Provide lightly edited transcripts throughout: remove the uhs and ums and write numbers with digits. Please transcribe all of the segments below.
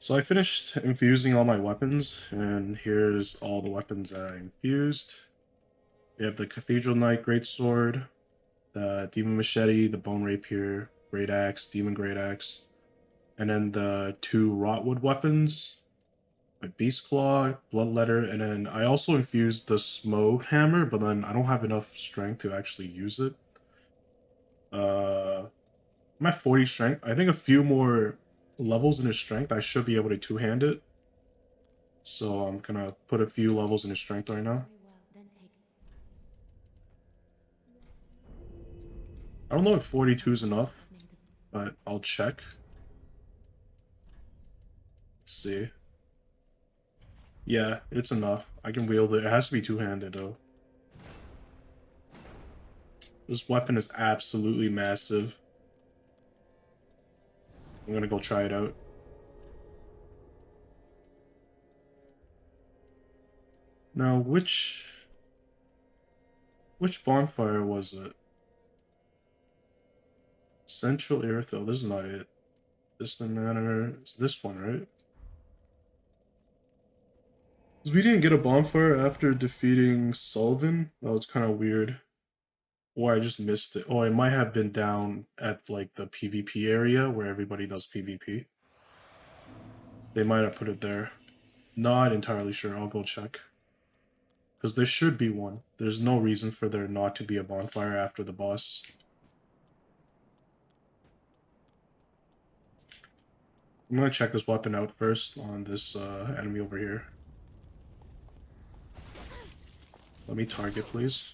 So I finished infusing all my weapons, and here's all the weapons that I infused. We have the Cathedral Knight Greatsword, the Demon Machete, the Bone Rapier, Great Axe, Demon Great Axe, and then the two Rotwood weapons, my Beast Claw, Bloodletter, and then I also infused the Smo Hammer, but then I don't have enough strength to actually use it. I'm at 40 strength. I think a few more levels in his strength, I should be able to two-hand it. So I'm gonna put a few levels in his strength right now. I don't know if 42 is enough, but I'll check. Let's see. Yeah, it's enough. I can wield it. It has to be two-handed though. This weapon is absolutely massive. I'm gonna go try it out. Now, which bonfire was it? Central Irithyll. This is not it. Distant Manor. It's this one, right? Because we didn't get a bonfire after defeating Sullivan. That was kind of weird. Or I just missed it. Oh, it might have been down at like the PvP area where everybody does PvP. They might have put it there. Not entirely sure. I'll go check. Because there should be one. There's no reason for there not to be a bonfire after the boss. I'm gonna check this weapon out first on this enemy over here. Let me target, please.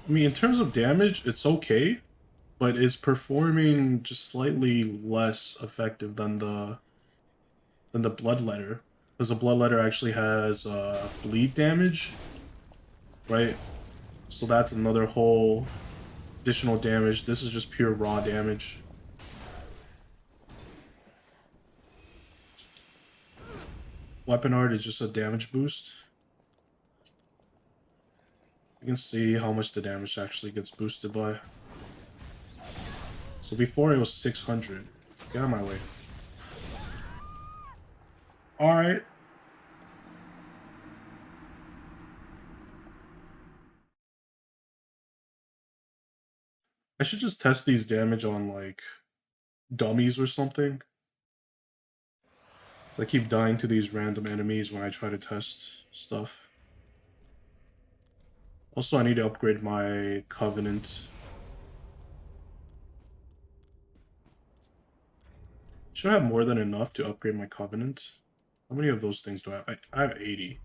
I mean, in terms of damage, it's okay, but it's performing just slightly less effective than the Bloodletter, because the Bloodletter actually has bleed damage, right? So that's another whole additional damage. This is just pure raw damage. Weapon art is just a damage boost. You can see how much the damage actually gets boosted by. So before it was 600. Get out of my way. Alright. I should just test these damage on, like, dummies or something. So I keep dying to these random enemies when I try to test stuff. Also, I need to upgrade my Covenant. Should I have more than enough to upgrade my Covenant? How many of those things do I have? I have 80.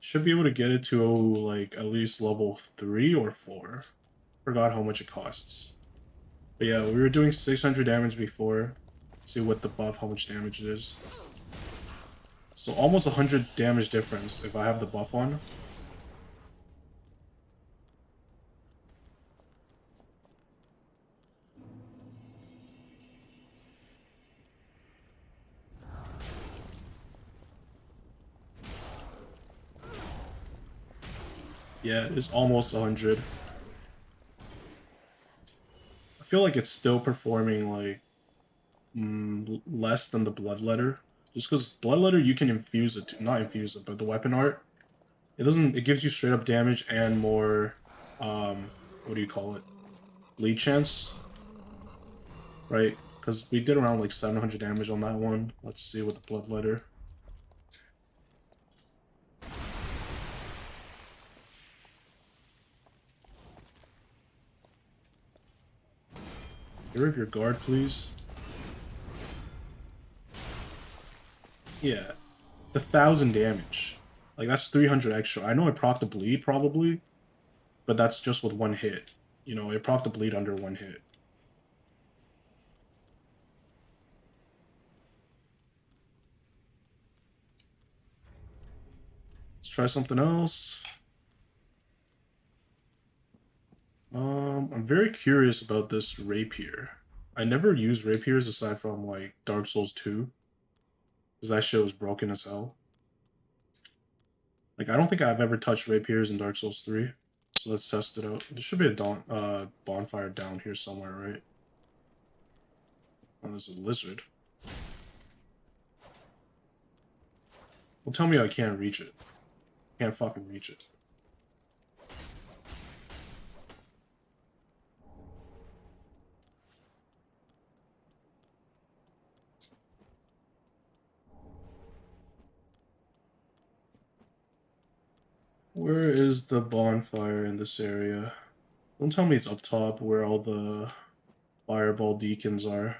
Should be able to get it to, like, at least level 3 or 4. Forgot how much it costs. But yeah, we were doing 600 damage before. Let's see what the buff, how much damage it is. So almost 100 damage difference if I have the buff on. Yeah, it's almost 100. I feel like it's still performing like less than the Bloodletter. Just because Bloodletter you can infuse it, not infuse it, but the weapon art, it doesn't. It gives you straight up damage and more, what do you call it? Bleed chance, right? Because we did around like 700 damage on that one. Let's see with the Bloodletter. Get rid of your guard, please. Yeah, it's 1,000 damage. Like that's 300 extra. I know it proc the bleed probably, but that's just with one hit. You know, it proc the bleed under one hit. Let's try something else. I'm very curious about this rapier. I never used rapiers aside from like Dark Souls 2, because that shit was broken as hell. Like I don't think I've ever touched rapiers in Dark Souls 3. So let's test it out. There should be a bonfire down here somewhere, right? Oh, there's a lizard. Well, tell me I can't reach it. Can't fucking reach it. Where is the bonfire in this area? Don't tell me it's up top where all the fireball deacons are.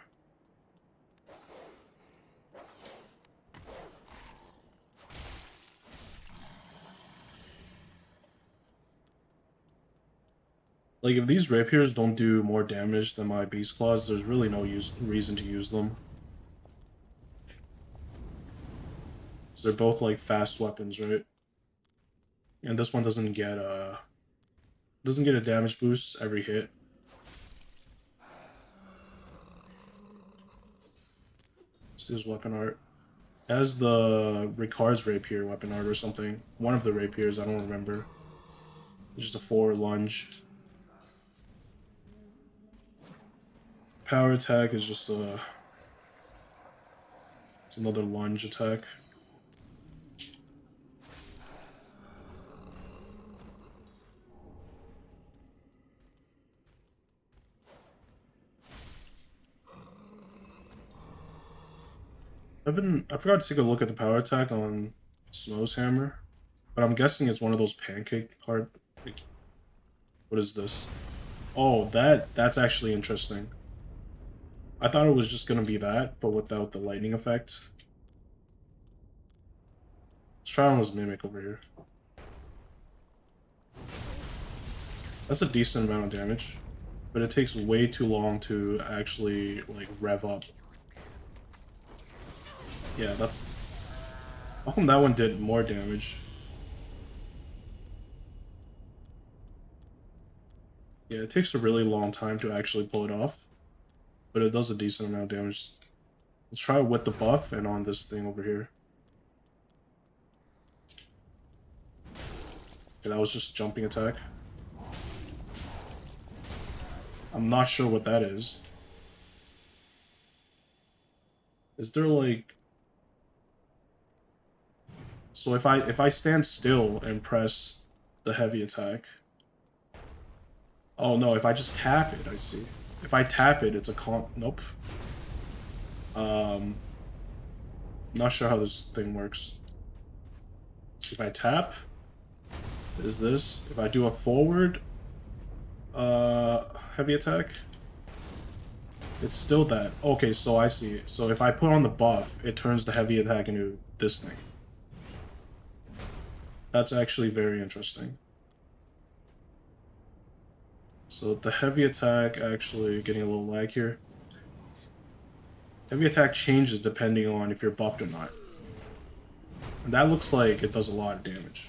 Like, if these rapiers don't do more damage than my beast claws, there's really no reason to use them. So they're both like fast weapons, right? And this one doesn't get a damage boost every hit. This is weapon art. It has the Ricard's rapier weapon art or something. One of the rapiers, I don't remember. It's just a forward lunge. Power attack is just it's another lunge attack. I forgot to take a look at the power attack on Snow's hammer, but I'm guessing it's one of those pancake part. Like, what is this? Oh, that's actually interesting. I thought it was just gonna be that, but without the lightning effect. Let's try on this mimic over here. That's a decent amount of damage, but it takes way too long to actually like rev up. Yeah, that's... How come that one did more damage? Yeah, it takes a really long time to actually pull it off, but it does a decent amount of damage. Let's try it with the buff and on this thing over here. Okay, that was just a jumping attack. I'm not sure what that is. Is there like... So if I stand still and press the heavy attack... Oh no, if I just tap it, I see. If I tap it, it's a Nope. Not sure how this thing works. So if I tap, is this? If I do a forward, heavy attack, it's still that. Okay, so I see. So if I put on the buff, it turns the heavy attack into this thing. That's actually very interesting. So the heavy attack, actually getting a little lag here. Heavy attack changes depending on if you're buffed or not. And that looks like it does a lot of damage.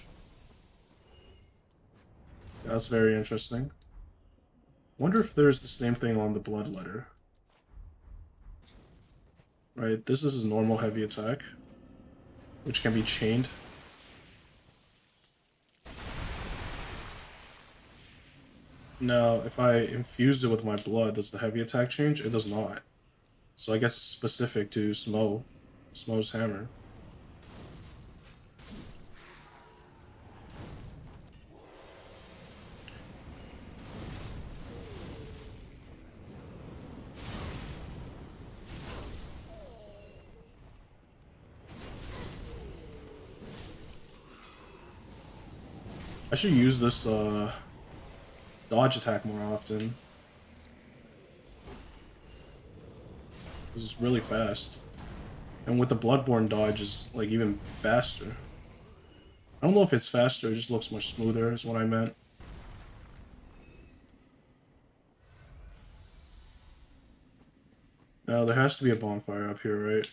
That's very interesting. Wonder if there's the same thing on the bloodletter. Right, this is his normal heavy attack, which can be chained. Now, if I infused it with my blood, does the heavy attack change? It does not. So I guess it's specific to Smo's hammer. I should use this dodge attack more often. This is really fast. And with the Bloodborne dodge is like even faster. I don't know if it's faster, it just looks much smoother is what I meant. Now there has to be a bonfire up here, right?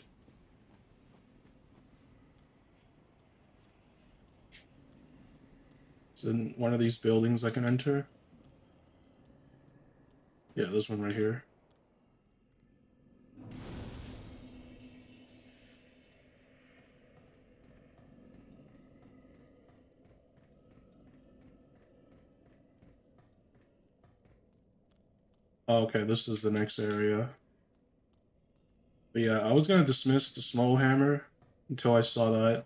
It's in one of these buildings I can enter. Yeah, this one right here. Oh, okay, this is the next area. But yeah, I was gonna dismiss the small hammer until I saw that.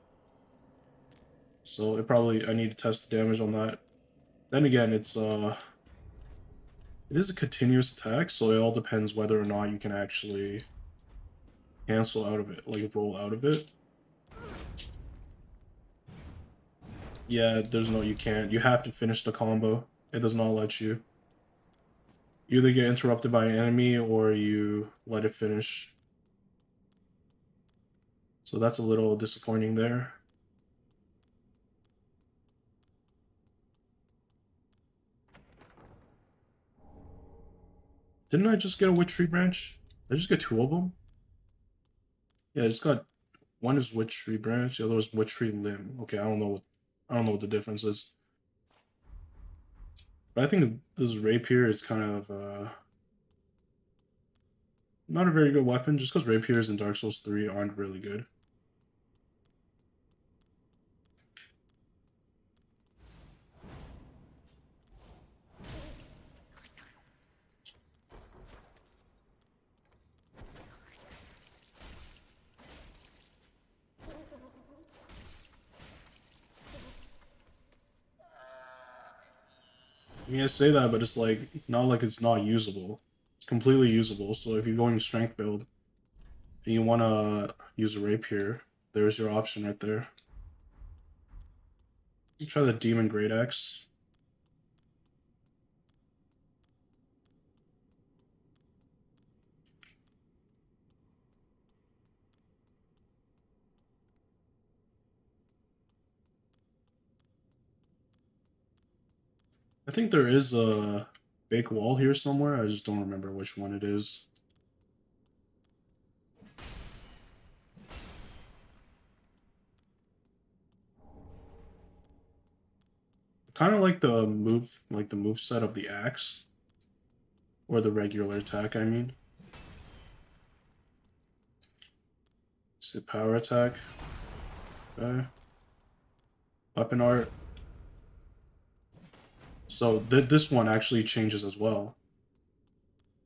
So I need to test the damage on that. Then again, it is a continuous attack, so it all depends whether or not you can actually cancel out of it, like roll out of it. Yeah, you can't. You have to finish the combo. It does not let you. You either get interrupted by an enemy or you let it finish. So that's a little disappointing there. Didn't I just get a witch tree branch? Did I just get two of them? Yeah, I just got one is witch tree branch, the other was witch tree limb. Okay, I don't know what the difference is. But I think this rapier is kind of not a very good weapon, just because rapiers in Dark Souls 3 aren't really good. I mean, I say that, but it's like not like it's not usable. It's completely usable. So if you're going strength build and you want to use a rapier, there's your option right there. You try the Demon Great Axe. I think there is a big wall here somewhere. I just don't remember which one it is. Kind of like the move set of the axe, or the regular attack. I mean, it's a power attack. Okay. Weapon art. So this one actually changes as well.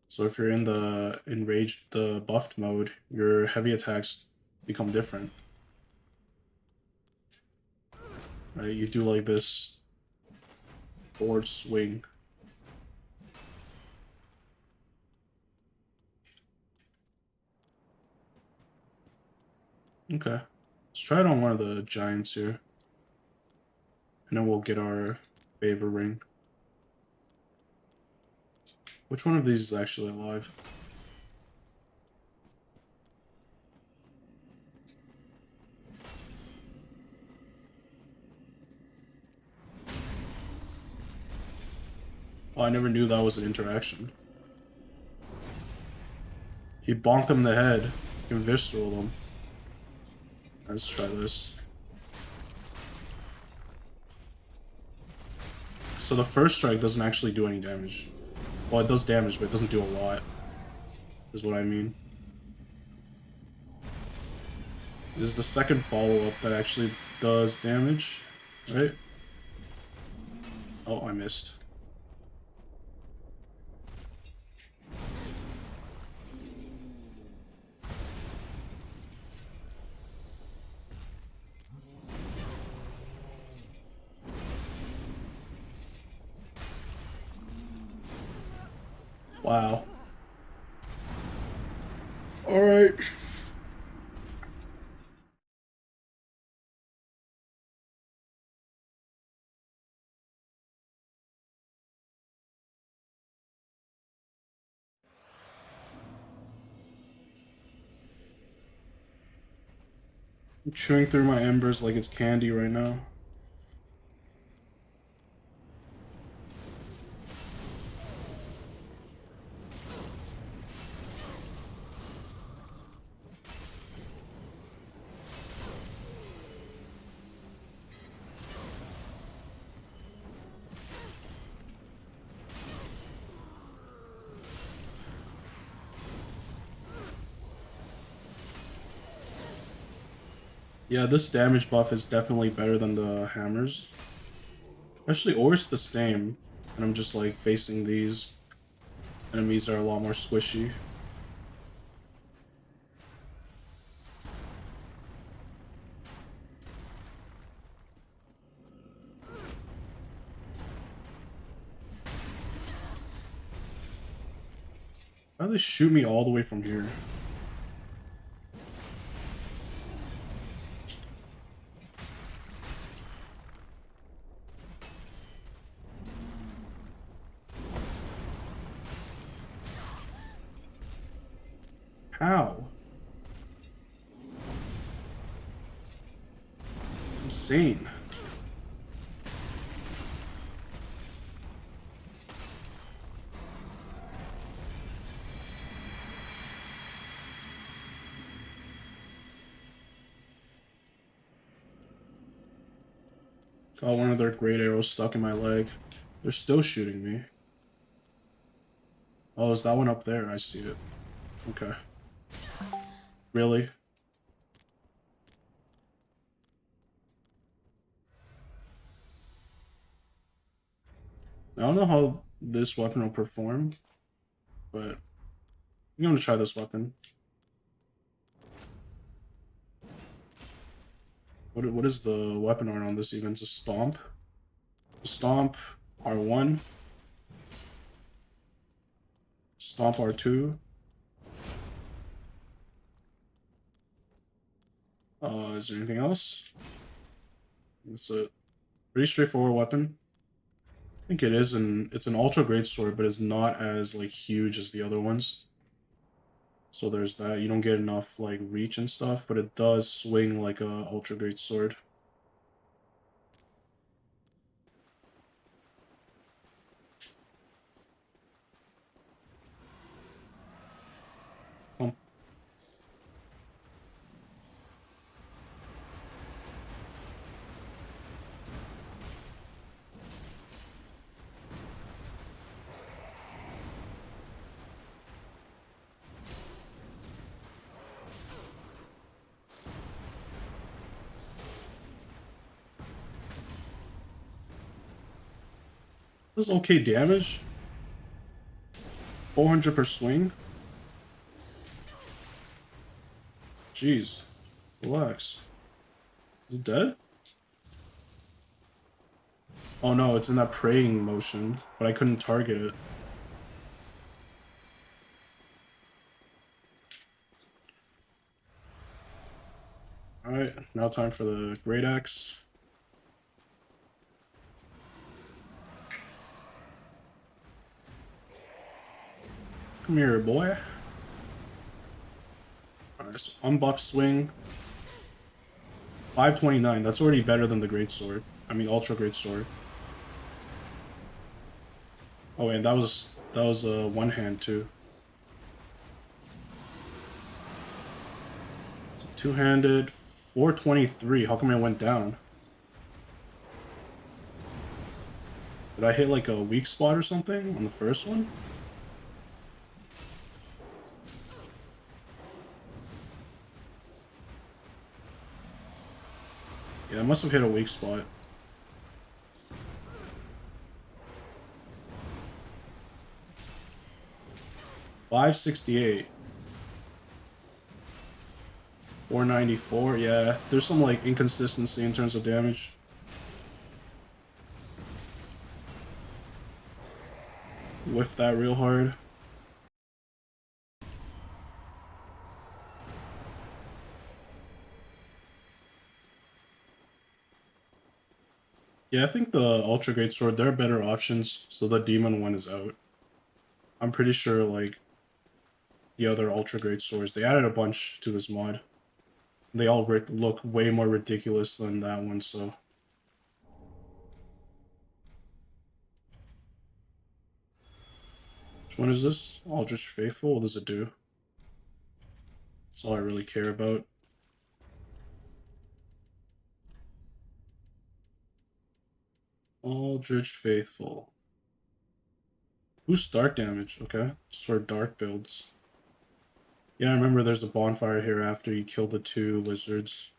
So if you're in the enraged, the buffed mode, your heavy attacks become different. Right? You do like this forward swing. Okay. Let's try it on one of the giants here. And then we'll get our favor ring. Which one of these is actually alive? Oh, I never knew that was an interaction. He bonked him in the head. He visceral him. Let's try this. So the first strike doesn't actually do any damage. Well, it does damage, but it doesn't do a lot. Is what I mean. This is the second follow-up that actually does damage, right? Oh, I missed. Wow. Alright. I'm chewing through my embers like it's candy right now. Yeah, this damage buff is definitely better than the hammers. Actually, or it's the same. And I'm just like facing these enemies that are a lot more squishy. Why do they shoot me all the way from here? How? It's insane. Got one of their great arrows stuck in my leg. They're still shooting me. Oh, is that one up there? I see it. Okay. Really? I don't know how this weapon will perform, but I'm gonna try this weapon. What is the weapon art on this even? It's a stomp. Stomp R1. Stomp R2. Is there anything else? It's a pretty straightforward weapon. I think it is it's an ultra great sword, but it's not as like huge as the other ones. So there's that. You don't get enough like reach and stuff, but it does swing like a ultra great sword. Oh. This is okay damage. 400 per swing. Jeez. Relax. Is it dead? Oh no, it's in that praying motion, but I couldn't target it. Alright, now time for the Great Axe. Come here, boy. Alright, so unbuff swing. 529, that's already better than the Great Sword. I mean, Ultra Great Sword. Oh, and that was a one hand too. So two-handed, 423. How come I went down? Did I hit like a weak spot or something on the first one? Yeah, I must have hit a weak spot. $568. 494. Yeah, there's some like inconsistency in terms of damage. Whiff that real hard. Yeah, I think the Ultra Great Sword, there are better options, so the Demon one is out. I'm pretty sure, like, the other Ultra Great Swords, they added a bunch to this mod. They all look way more ridiculous than that one, so... Which one is this? Aldrich Faithful? What does it do? That's all I really care about. Aldrich Faithful. Boost dark damage, okay. It's for dark builds. Yeah, I remember there's a bonfire here after you kill the two lizards.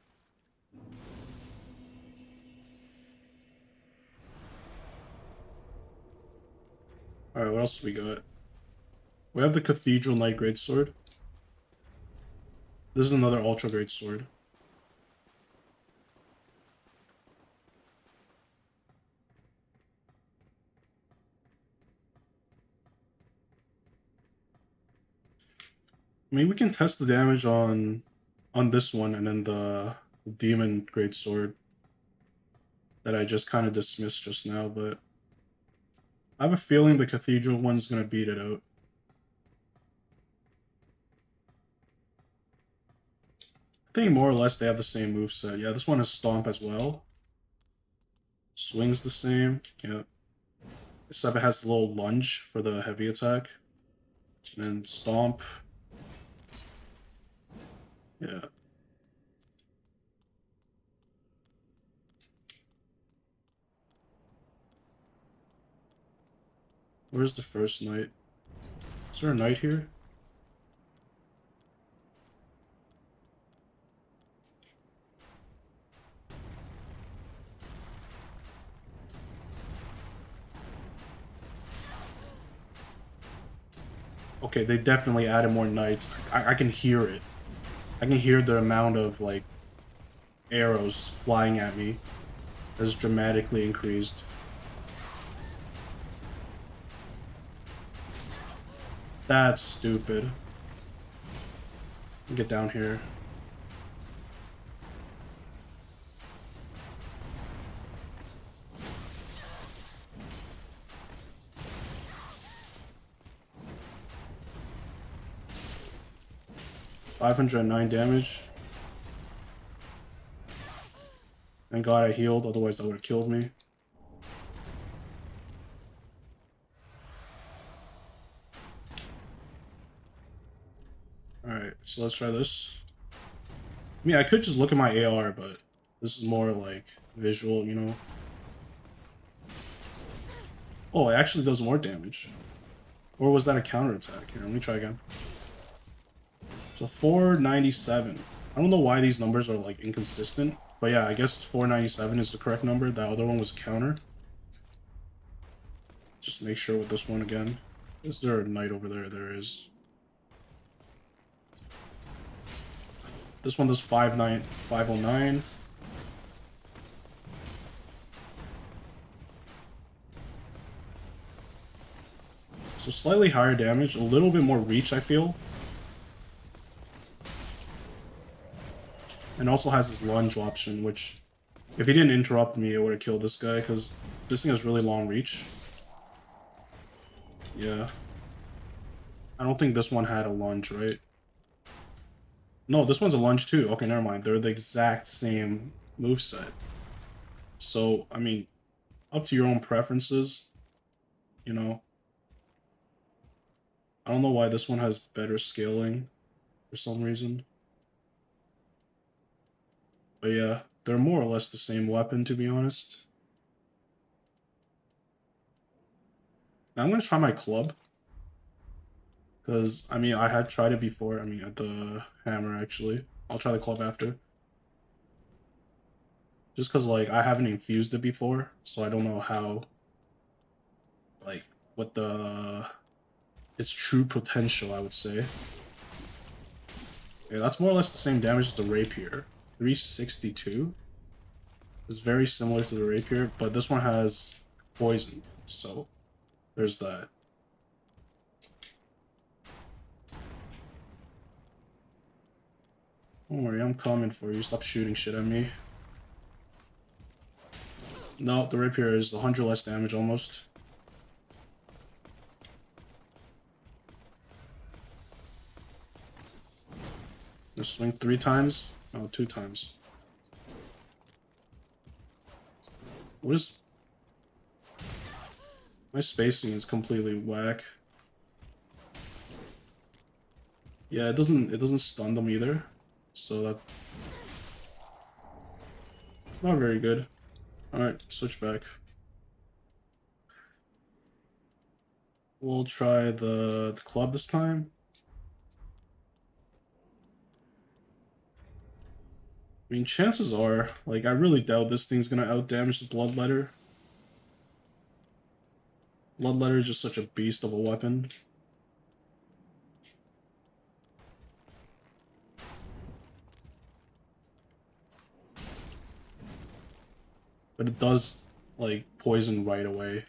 Alright, what else do we got? We have the Cathedral Knight Greatsword. This is another Ultra Greatsword. I mean, we can test the damage on this one and then the demon greatsword that I just kind of dismissed just now, but I have a feeling the cathedral one's gonna beat it out. I think more or less they have the same moveset. Yeah, this one has Stomp as well. Swings the same. Yeah. Except it has a little lunge for the heavy attack. And then Stomp. Yeah. Where's the first knight? Is there a knight here? Okay, they definitely added more knights. I can hear it. I can hear the amount of, like, arrows flying at me has dramatically increased. That's stupid. Get down here. $509 damage. Thank God I healed, otherwise that would have killed me. Alright, so let's try this. I mean, I could just look at my AR, but this is more like visual, you know? Oh, it actually does more damage. Or was that a counterattack? Here, let me try again. So 497. I don't know why these numbers are like inconsistent, but yeah, I guess 497 is the correct number. That other one was a counter. Just make sure with this one again. Is there a knight over there? There is. This one does 509. So slightly higher damage, a little bit more reach, I feel. And also has this lunge option, which, if he didn't interrupt me, it would have killed this guy, because this thing has really long reach. Yeah. I don't think this one had a lunge, right? No, this one's a lunge too. Okay, never mind. They're the exact same moveset. So, I mean, up to your own preferences, you know. I don't know why this one has better scaling for some reason. But yeah, they're more or less the same weapon, to be honest. Now I'm going to try my club. Because, I mean, I had tried it before. I mean, at the hammer, actually. I'll try the club after. Just because, like, I haven't infused it before. So I don't know how, like, what its true potential, I would say. Yeah, that's more or less the same damage as the rapier. 362 is very similar to the rapier, but this one has poison. So there's that. Don't worry, I'm coming for you. Stop shooting shit at me. No, the rapier is 100 less damage almost. Just swing 3 times? No, 2 times. What is... My spacing is completely whack. Yeah, it doesn't stun them either. So that... Not very good. Alright, switch back. We'll try the club this time. I mean, chances are, like, I really doubt this thing's gonna outdamage the Bloodletter. Bloodletter is just such a beast of a weapon. But it does, like, poison right away.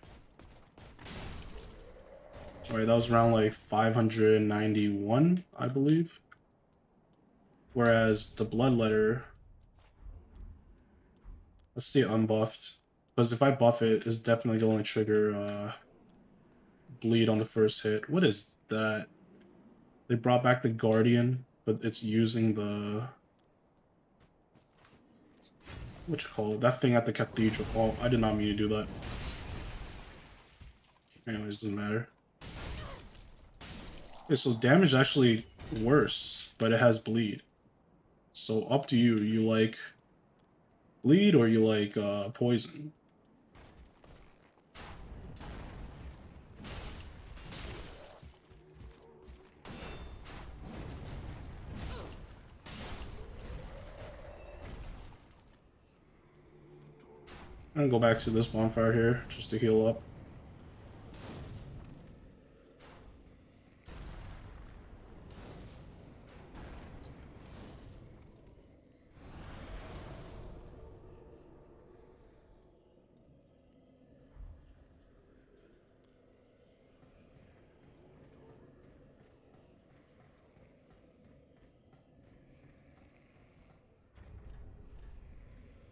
Alright, that was around like 591, I believe. Whereas the Bloodletter, let's see unbuffed. Because if I buff it, it's definitely going to trigger bleed on the first hit. What is that? They brought back the Guardian, but it's using the... what you call it? That thing at the cathedral. Oh, I did not mean to do that. Anyways, doesn't matter. Okay, so damage is actually worse, but it has bleed. So up to you. You like bleed or you like poison? I'm gonna go back to this bonfire here just to heal up.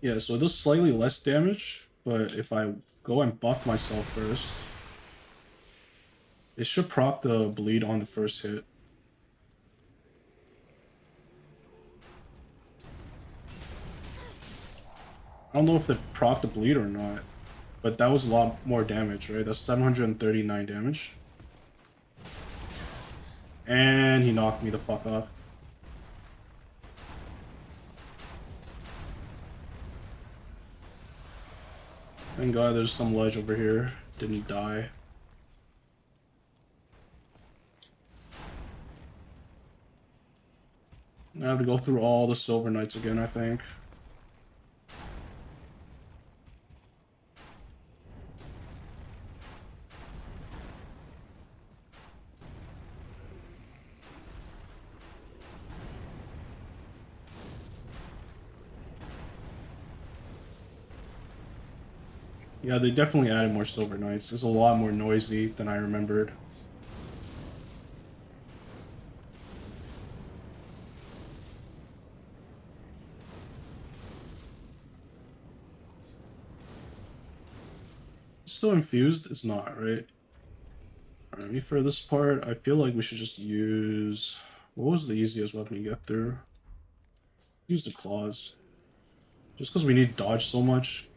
Yeah, so it does slightly less damage, but if I go and buff myself first, it should proc the bleed on the first hit. I don't know if it proc the bleed or not, but that was a lot more damage, right? That's 739 damage. And he knocked me the fuck off. Thank God there's some ledge over here. Didn't he die? I have to go through all the Silver Knights again, I think. Yeah, they definitely added more Silver Knights. It's a lot more noisy than I remembered. Still infused? It's not, right? Alright, for this part, I feel like we should just use... what was the easiest weapon to get through? Use the claws. Just because we need dodge so much.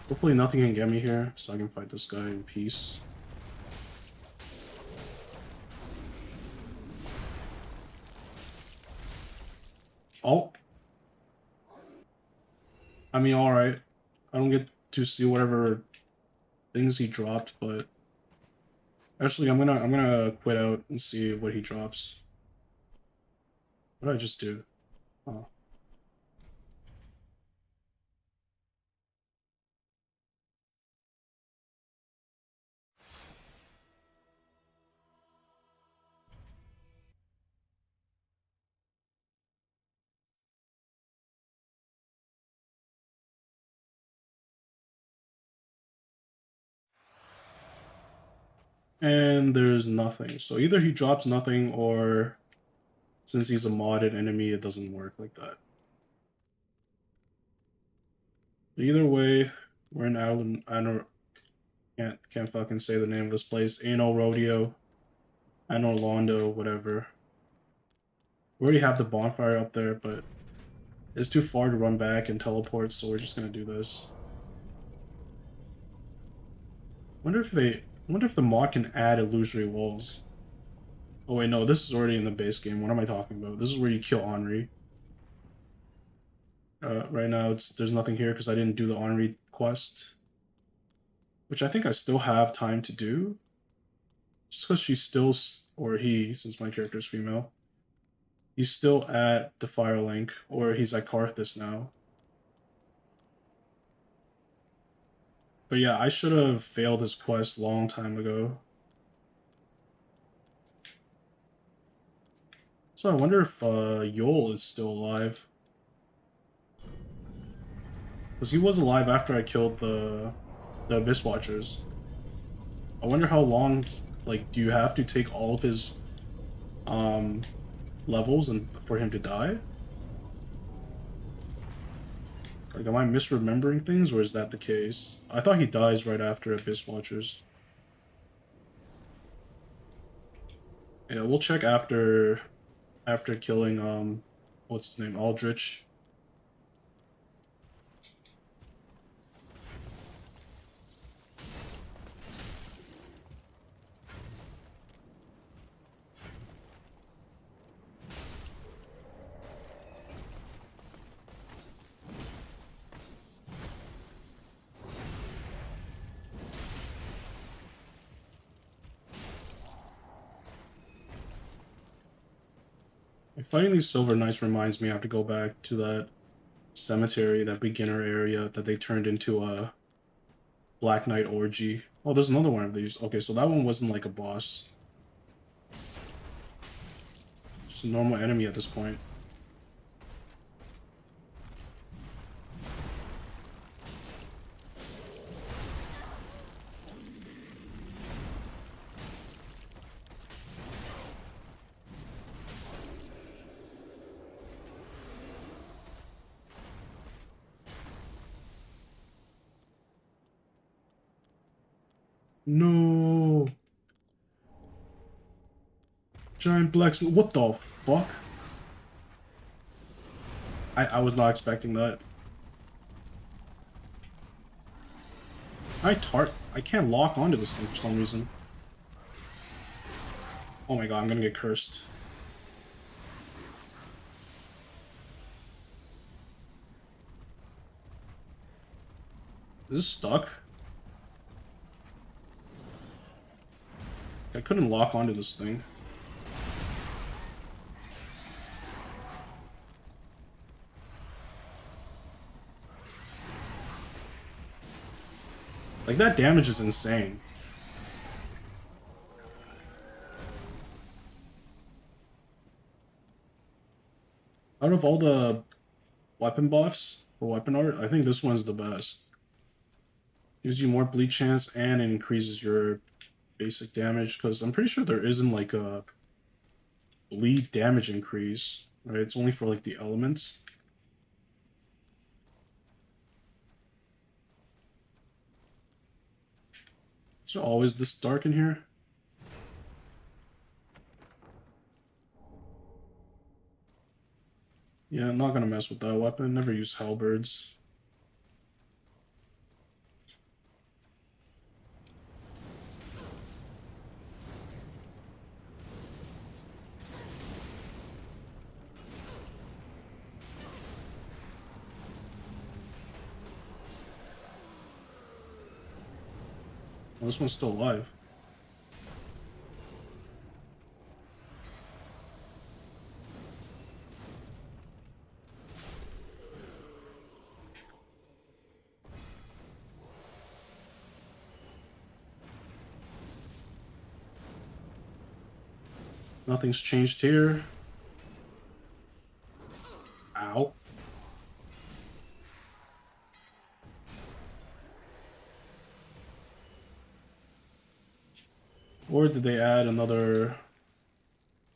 Hopefully nothing can get me here, so I can fight this guy in peace. Oh! I mean, alright. I don't get to see whatever things he dropped, but... actually, I'm gonna quit out and see what he drops. What did I just do? Oh. And there's nothing. So either he drops nothing, or since he's a modded enemy, it doesn't work like that. Either way, we're in Anor... can't fucking say the name of this place. Anor Rodeo, Anor Londo, whatever. We already have the bonfire up there, but it's too far to run back and teleport, so we're just gonna do this. Wonder if the mod can add illusory walls. Oh wait, no, this is already in the base game. What am I talking about? This is where you kill Henri. Right now, there's nothing here because I didn't do the Henri quest, which I think I still have time to do. Just because she's still, or he, since my character's female, He's still at the Firelink, or he's at Karthus now. But yeah, I should have failed his quest a long time ago. So I wonder if Yol is still alive. Because he was alive after I killed the Abyss Watchers. I wonder how long, like, do you have to take all of his um levels and for him to die? Like, am I misremembering things, or is that the case? I thought he dies right after Abyss Watchers. Yeah, we'll check after killing what's his name, Aldrich. Fighting these Silver Knights reminds me I have to go back to that cemetery, that beginner area that they turned into a Black Knight orgy. Oh, there's another one of these. Okay, so that one wasn't like a boss. Just a normal enemy at this point. No. Giant blacksmith. What the fuck? I was not expecting that. I can't lock onto this thing for some reason. Oh my god, I'm gonna get cursed. Is this stuck? I couldn't lock onto this thing. Like, that damage is insane. Out of all the weapon buffs for weapon art, I think this one's the best. Gives you more bleed chance and increases your basic damage, because I'm pretty sure there isn't like a bleed damage increase, right? It's only for like the elements. Is it always this dark in here? Yeah, I'm not gonna mess with that weapon. Never use halberds. Oh, this one's still alive. Nothing's changed here. Ow. Or did they add another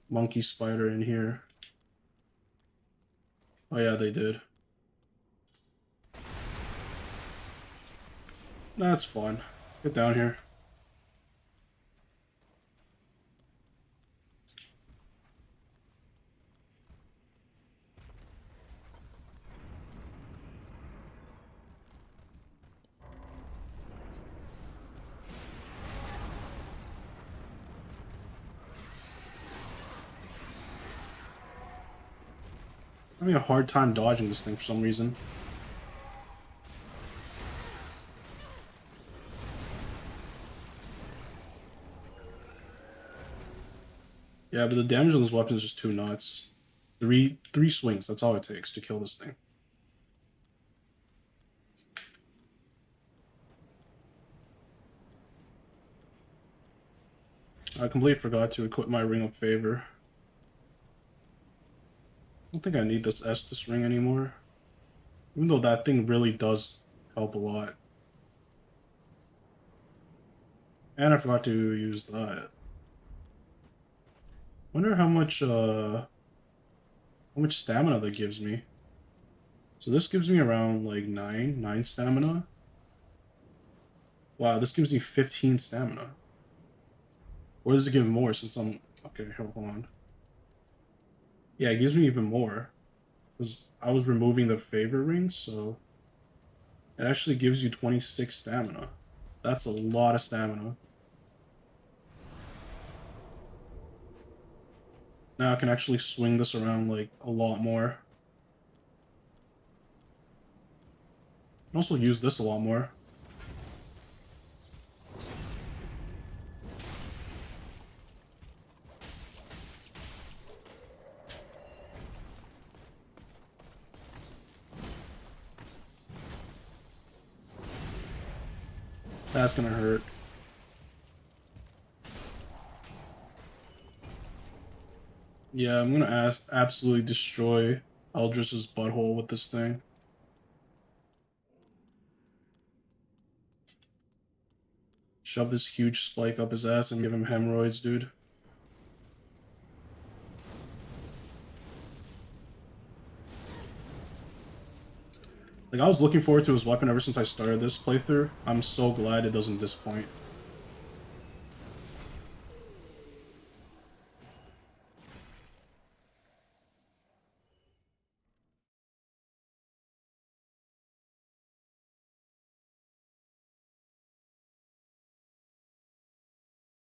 monkey spider in here? Oh yeah, they did. That's fun. Get down here. I'm having a hard time dodging this thing for some reason. Yeah, but the damage on this weapon is just too nuts. Three swings, that's all it takes to kill this thing. I completely forgot to equip my Ring of Favor. I don't think I need this Estus ring anymore. Even though that thing really does help a lot. And I forgot to use that. Wonder how much stamina that gives me. So this gives me around like 9 stamina. Wow, this gives me 15 stamina. Or does it give more since I'm okay, hold on. Yeah, it gives me even more. Because I was removing the favor rings, so it actually gives you 26 stamina. That's a lot of stamina. Now I can actually swing this around like a lot more. I can also use this a lot more. That's gonna hurt. Yeah, I'm gonna absolutely destroy Eldritch's butthole with this thing. Shove this huge spike up his ass and give him hemorrhoids, dude. Like, I was looking forward to his weapon ever since I started this playthrough. I'm so glad it doesn't disappoint.